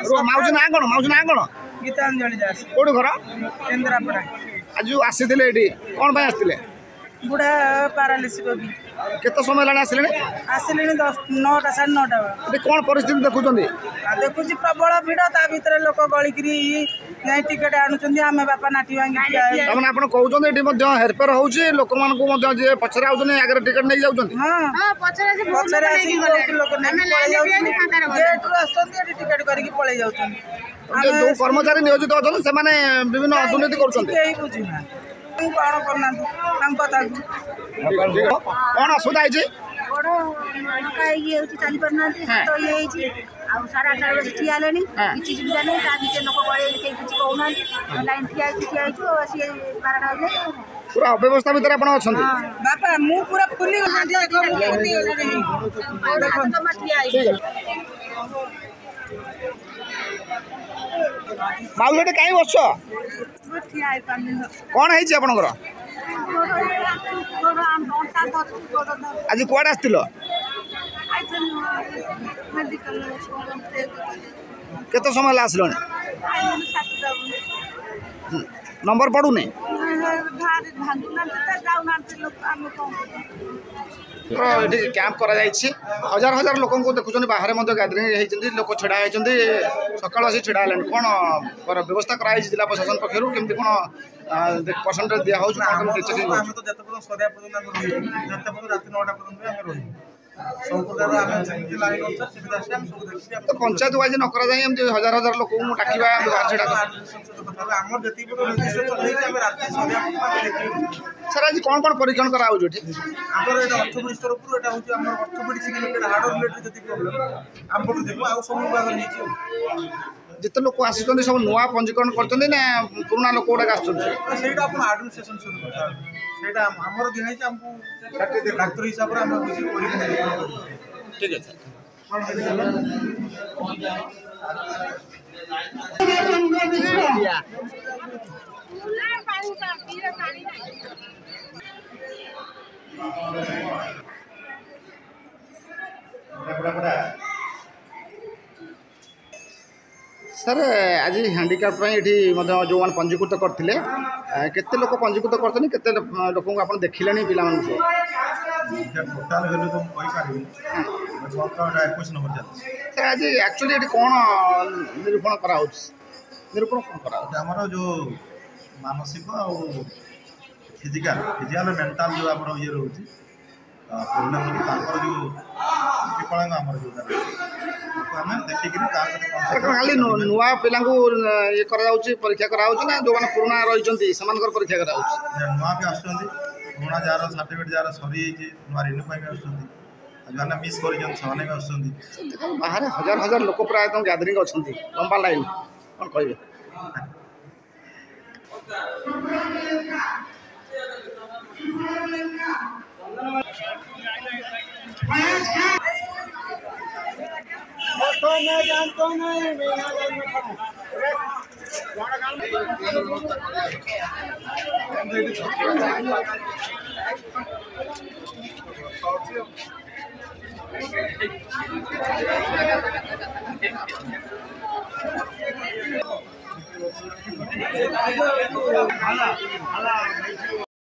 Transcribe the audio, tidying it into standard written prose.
माउसी ना कौन माउसी ना कौन गीतांजलि दास कौट घर केन्द्रापड़ा आज आसी कौन आसते बुढ़ा पारालिस रोगी केत समय है आसिले आसिले 9टा 9:30 ये कौन परिस्थिति देखुं देखुच प्रबल भिड़ ता भर लोक गलिकी टिकेट आणुंट आम बापा नाटी भांगी मैंने आप कहते हेरफेर हो लोक जी पचर आगे टिकेट नहीं जाऊँ टिकेट करके पलि जाऊँ जो कर्मचारी नियोजित अच्छा से विभिन्न दुर्नीति कर बुझुना कौन करना कौन असुविधा है चली पारना तो ये साढ़े 8 बजे ठिया किसी सुविधा नहीं लोक गए किसी कहना लाइन ठिया सी 12टा बजे पूरा अव्यवस्था भितर आप बापा मु पूरा फुली माउले कहीं बस कौन है आपंकर आज कुआड़े आसतिल केते समय आसल नंबर पड़ूनी कैंप कर हजार हजार लोक देखुं बाहर गैदरिंग लोक छिड़ा होती सका छिड़ा कौन व्यवस्था कराई जिला प्रशासन पक्षर केमती कौन परसेंटेज दिया तो पंचायत वाइज न करा हजार हजार लोक डाकिबा सर आज कौन कौन परीक्षण करा जिते लोक आस सब नुआ पंजीकरण कर पुराना लोक गुड़ा आस डाक्तर हिसाब से ठीक है सर आज हैंडिकैप ये जो मैंने पंजीकृत करते केते लोक पंजीकृत करते केते लोक आप देखिले पिला टोटाल वैल्यू तो कहि पारिबी वर्तमान 21 नंबर चल सर आज एक्चुअली ये कौन निरूपण करा निरूपण कौन करा हमर जो मानसिक और फिजिकल मेंटल जो हमर ये रहउची प्रॉब्लम तांकर जो विकलांग हमर जो हमें देखि कि खाली नुआ पिला ये करा परीक्षा करा ना जो मैंने पुराना रही परीक्षा करा नुआ भी आसुँच पुराना जार सर्टिफिकेट जार सरी नुआ रिन्यू भी आसुँच जो मिस कर बाहर हजार हजार लोक प्राय गैदरिंग अच्छा लंबा लाइन कौन कहे मैं जानता नहीं